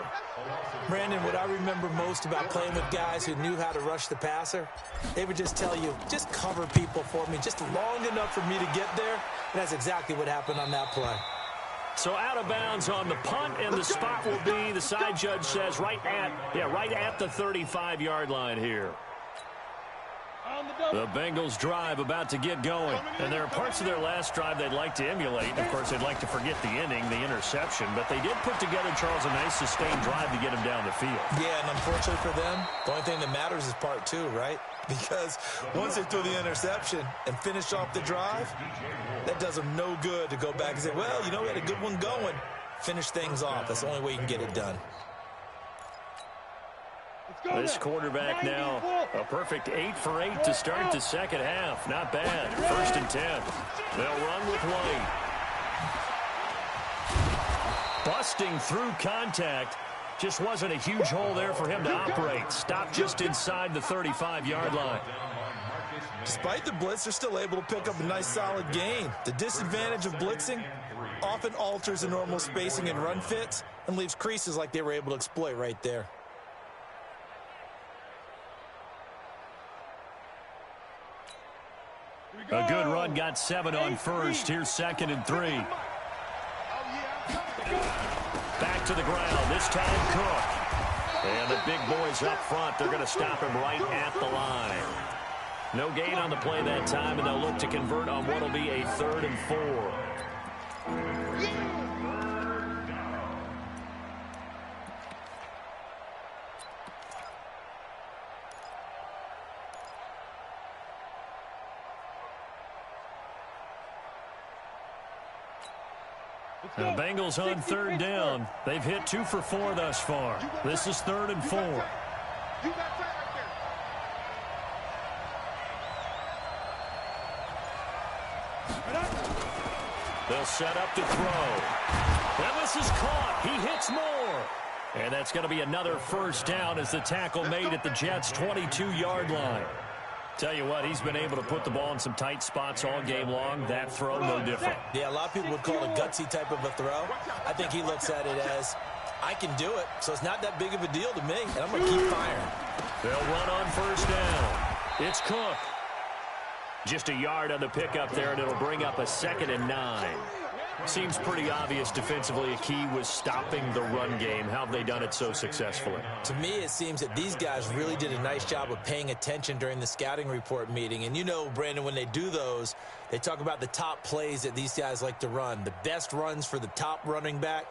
Brandon, what I remember most about playing with guys who knew how to rush the passer, they would just tell you, just cover people for me, just long enough for me to get there. And that's exactly what happened on that play. So out of bounds on the punt, and the spot will be, the side judge says, right at the 35-yard line here. The Bengals drive about to get going. And there are parts of their last drive they'd like to emulate. Of course, they'd like to forget the inning, the interception. But they did put together, Charles, a nice sustained drive to get him down the field. Yeah, and unfortunately for them, the only thing that matters is part 2, right? Because once they threw the interception and finished off the drive, that does them no good to go back and say, well, you know, we had a good one going. Finish things off. That's the only way you can get it done. This quarterback now, a perfect 8 for 8 to start the second half. Not bad. 1st and 10. They'll run with White. Busting through contact. Just wasn't a huge hole there for him to operate. Stopped just inside the 35-yard line. Despite the blitz, they're still able to pick up a nice solid gain. The disadvantage of blitzing often alters the normal spacing and run fits and leaves creases like they were able to exploit right there. A good run, got 7 on 1st. Here's 2nd and 3. Back to the ground, this time Cook. And the big boys up front, they're going to stop him right at the line. No gain on the play that time, and they'll look to convert on what will be a 3rd and 4. The Bengals on 3rd down. They've hit 2 for 4 thus far. This is 3rd and 4. They'll set up to throw. And this is caught. He hits more. And that's going to be another 1st down as the tackle made at the Jets' 22-yard line. Tell you what, he's been able to put the ball in some tight spots all game long. That throw, no different. Yeah, a lot of people would call it a gutsy type of a throw. I think he looks at it as, I can do it, so it's not that big of a deal to me, and I'm going to keep firing. They'll run on 1st down. It's Cook. Just a yard on the pickup there, and it'll bring up a 2nd and 9. Seems pretty obvious defensively a key was stopping the run game. How have they done it so successfully? To me, it seems that these guys really did a nice job of paying attention during the scouting report meeting. And you know, Brandon, when they do those, they talk about the top plays that these guys like to run. The best runs for the top running back,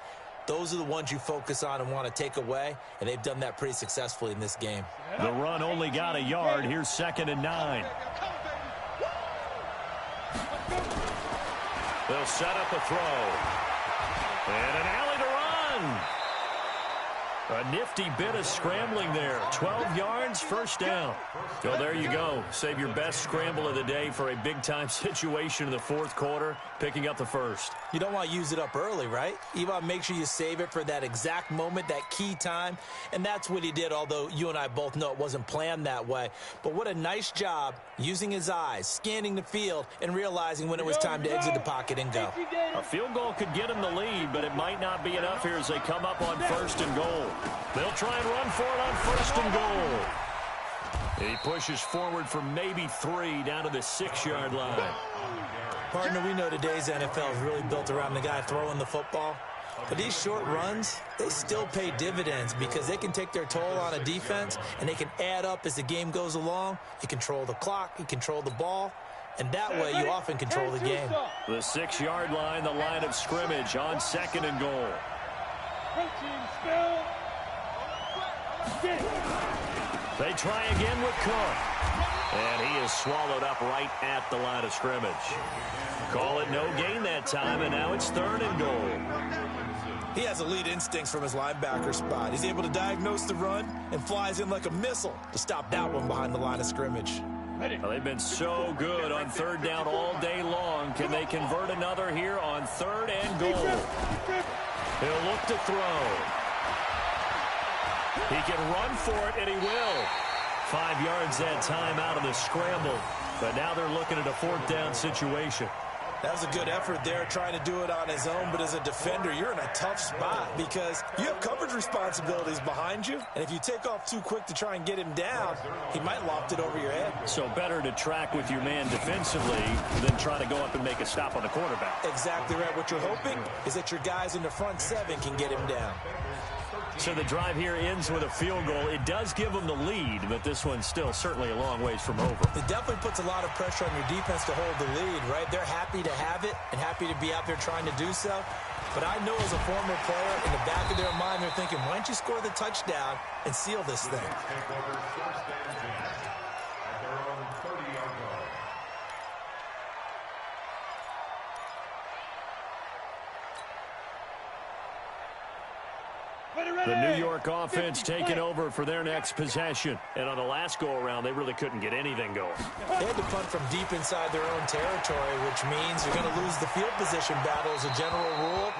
those are the ones you focus on and want to take away. And they've done that pretty successfully in this game. The run only got a yard. Here's 2nd and 9. They'll set up a throw. And an alley to run. A nifty bit of scrambling there. 12 yards, 1st down. So there you go. Save your best scramble of the day for a big-time situation in the 4th quarter, picking up the 1st. You don't want to use it up early, right? You want to make sure you save it for that exact moment, that key time. And that's what he did, although you and I both know it wasn't planned that way. But what a nice job using his eyes, scanning the field, and realizing when it was time to exit the pocket and go. A field goal could get him the lead, but it might not be enough here as they come up on 1st and goal. They'll try and run for it on 1st and goal. He pushes forward for maybe 3 down to the 6-yard line. Partner, we know today's NFL is really built around the guy throwing the football. But these short runs, they still pay dividends because they can take their toll on a defense and they can add up as the game goes along. You control the clock, you control the ball, and that way you often control the game. The 6-yard line, the line of scrimmage on 2nd and goal. They try again with Cook. And he is swallowed up right at the line of scrimmage. Call it no gain that time, and now it's 3rd and goal. He has elite instincts from his linebacker spot. He's able to diagnose the run and flies in like a missile to stop that one behind the line of scrimmage. Well, they've been so good on 3rd down all day long. Can they convert another here on 3rd and goal? He'll look to throw. He can run for it, and he will. 5 yards that time out of the scramble. But now they're looking at a 4th down situation. That was a good effort there, trying to do it on his own. But as a defender, you're in a tough spot because you have coverage responsibilities behind you. And if you take off too quick to try and get him down, he might loft it over your head. So better to track with your man defensively than try to go up and make a stop on the quarterback. Exactly right. What you're hoping is that your guys in the front 7 can get him down. So the drive here ends with a field goal. It does give them the lead, but this one's still certainly a long ways from over. It definitely puts a lot of pressure on your defense to hold the lead, right? They're happy to have it and happy to be out there trying to do so. But I know as a former player, in the back of their mind, they're thinking, why don't you score the touchdown and seal this thing? The New York offense taking over for their next possession. And on the last go-around, they really couldn't get anything going. They had to punt from deep inside their own territory, which means you're going to lose the field position battle as a general rule.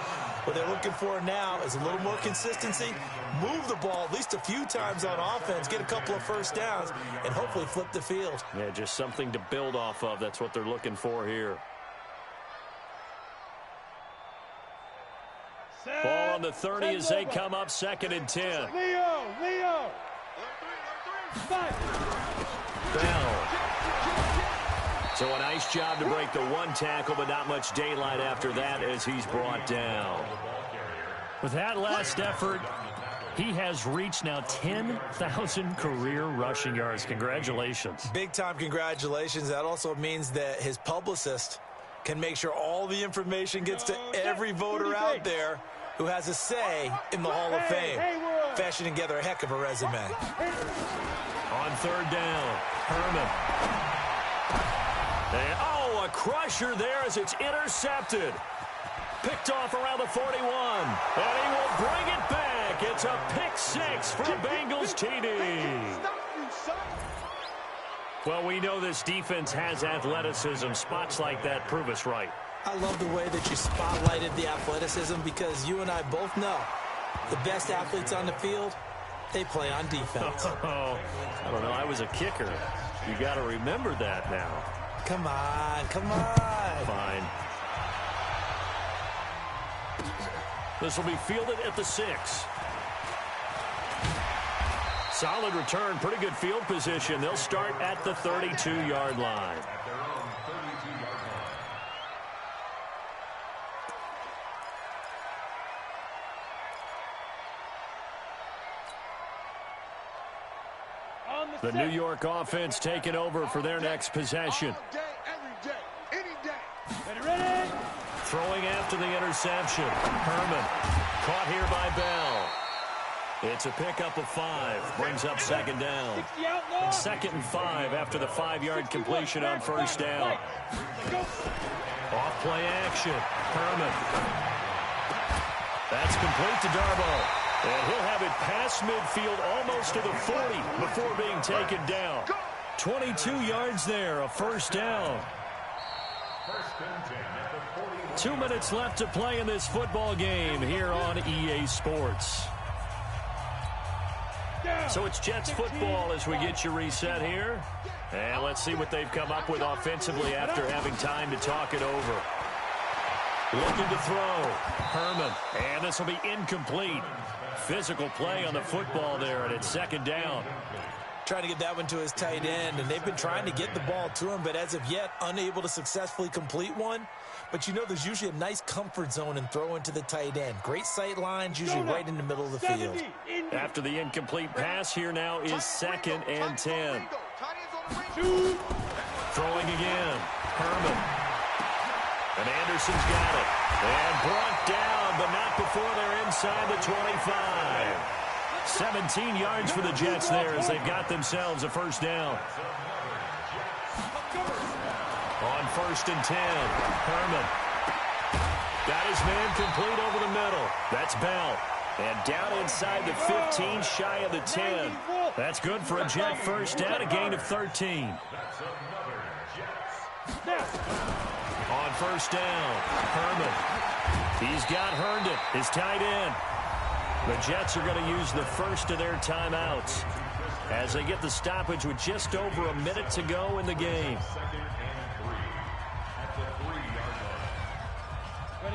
What they're looking for now is a little more consistency, move the ball at least a few times on offense, get a couple of 1st downs, and hopefully flip the field. Yeah, just something to build off of. That's what they're looking for here. Ball on the 30 as they come up 2nd and 10. Leo. Bell. So a nice job to break the 1 tackle, but not much daylight after that as he's brought down. With that last effort, he has reached now 10,000 career rushing yards. Congratulations. Big-time congratulations. That also means that his publicist can make sure all the information gets to every voter out there who has a say in the Hall of Fame, fashioning together a heck of a resume. On 3rd down, Herman. And, a crusher there as it's intercepted. Picked off around the 41, and he will bring it back. It's a pick 6 for Bengals TD. Well, we know this defense has athleticism. Spots like that prove us right. I love the way that you spotlighted the athleticism because you and I both know the best athletes on the field, they play on defense. I don't know. I was a kicker. You got to remember that now. Come on. Fine. This will be fielded at the 6. Solid return, pretty good field position. They'll start at the 32-yard line. The New York offense taking over for their next possession. Throwing after the interception. Herman caught here by Bell. It's a pickup of 5. Brings up 2nd down. 2nd and 5 after the 5-yard completion on 1st down. Off play action. Herman. That's complete to Darboh. And he'll have it past midfield almost to the 40 before being taken down. 22 yards there, a 1st down. 2 minutes left to play in this football game here on EA Sports. So it's Jets football as we get you reset here. And let's see what they've come up with offensively after having time to talk it over. Looking to throw. Herman. And this will be incomplete. Physical play on the football there, and it's 2nd down. Trying to get that one to his tight end, and they've been trying to get the ball to him, but as of yet, unable to successfully complete one. But you know there's usually a nice comfort zone in throwing to the tight end. Great sight lines, usually right in the middle of the field. After the incomplete pass, here now is 2nd and 10. Throwing again. Herman. And Anderson's got it. And brought down, but not before they're inside the 25. 17 yards for the Jets there as they've got themselves a first down. On 1st and 10, Herman. Got his man complete over the middle. That's Bell. And down inside the 15, shy of the 10. That's good for a Jet first down, a gain of 13. On 1st down, Herman. He's got Herndon, his tight end. The Jets are going to use the first of their timeouts as they get the stoppage with just over a minute to go in the game.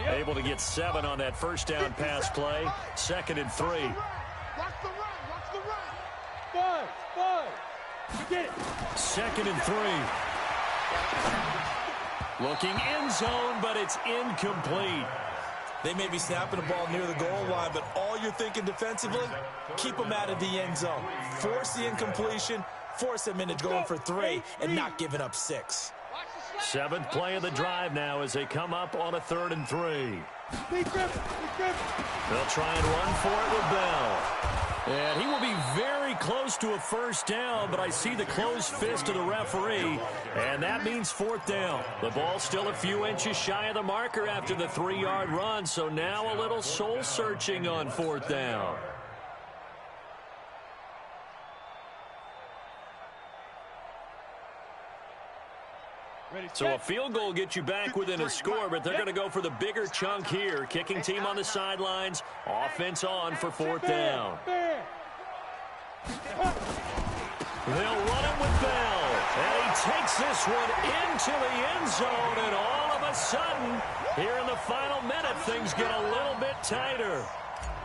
Able to get 7 on that first down pass play. 2nd and 3. Watch the run. Watch the run. 5. Get it. 2nd and 3. Looking end zone, but it's incomplete. They may be snapping the ball near the goal line, but all you're thinking defensively, keep them out of the end zone. Force the incompletion, force them into going for 3, and not giving up 6. 7th play of the drive now as they come up on a 3rd and 3. They'll try and run for it with Bell. And he will be very close to a first down, but I see the closed fist of the referee, and that means 4th down. The ball's still a few inches shy of the marker after the 3-yard run, so now a little soul-searching on 4th down. So a field goal gets you back within a score, but they're going to go for the bigger chunk here. Kicking team on the sidelines. Offense on for 4th down. They'll run it with Bell. And he takes this one into the end zone. And all of a sudden, here in the final minute, things get a little bit tighter.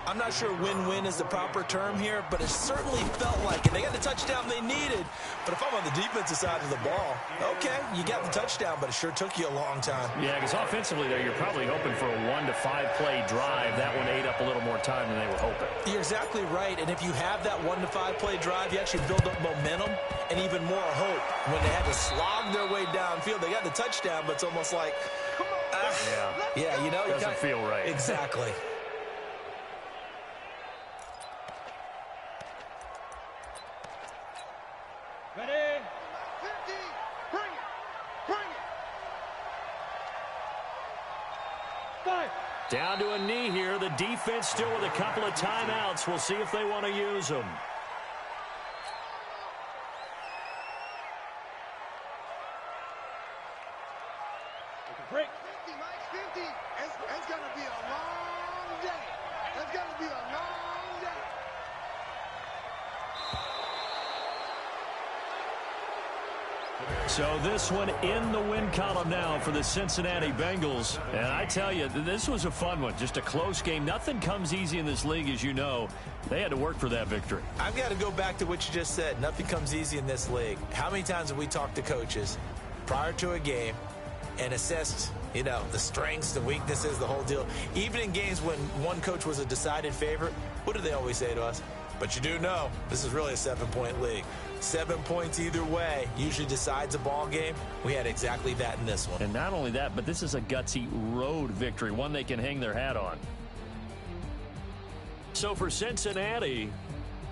I'm not sure win-win is the proper term here, but it certainly felt like it. They got the touchdown they needed, but if I'm on the defensive side of the ball, okay, you got the touchdown, but it sure took you a long time. Yeah, because offensively there, you're probably hoping for a 1 to 5 play drive. That one ate up a little more time than they were hoping. You're exactly right, and if you have that 1 to 5 play drive, you actually build up momentum and even more hope. When they had to slog their way downfield, they got the touchdown, but it's almost like, yeah, you know. Doesn't feel right. Exactly. Ready? 50. Bring it. Bring it. 5. Down to a knee here. The defense still with a couple of timeouts. We'll see if they want to use them. Break. 50, Mike, 50. It's going to be a long day. It's going to be a long day. So this one in the win column now for the Cincinnati Bengals. And I tell you, this was a fun one. Just a close game. Nothing comes easy in this league, as you know. They had to work for that victory. I've got to go back to what you just said. Nothing comes easy in this league. How many times have we talked to coaches prior to a game and assessed, you know, the strengths, the weaknesses, the whole deal? Even in games when one coach was a decided favorite, what do they always say to us? But you do know this is really a 7-point league. 7 points either way usually decides a ball game. We had exactly that in this one. And not only that, but this is a gutsy road victory, one they can hang their hat on. So for Cincinnati,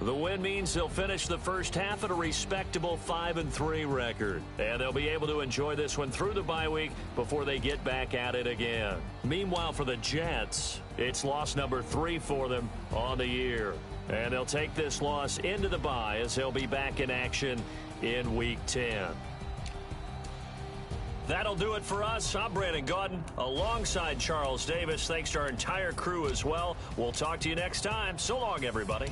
the win means they'll finish the first half at a respectable 5-3 record. And they'll be able to enjoy this one through the bye week before they get back at it again. Meanwhile, for the Jets, it's loss number 3 for them on the year. And they'll take this loss into the bye as they'll be back in action in Week 10. That'll do it for us. I'm Brandon Gaudin alongside Charles Davis. Thanks to our entire crew as well. We'll talk to you next time. So long, everybody.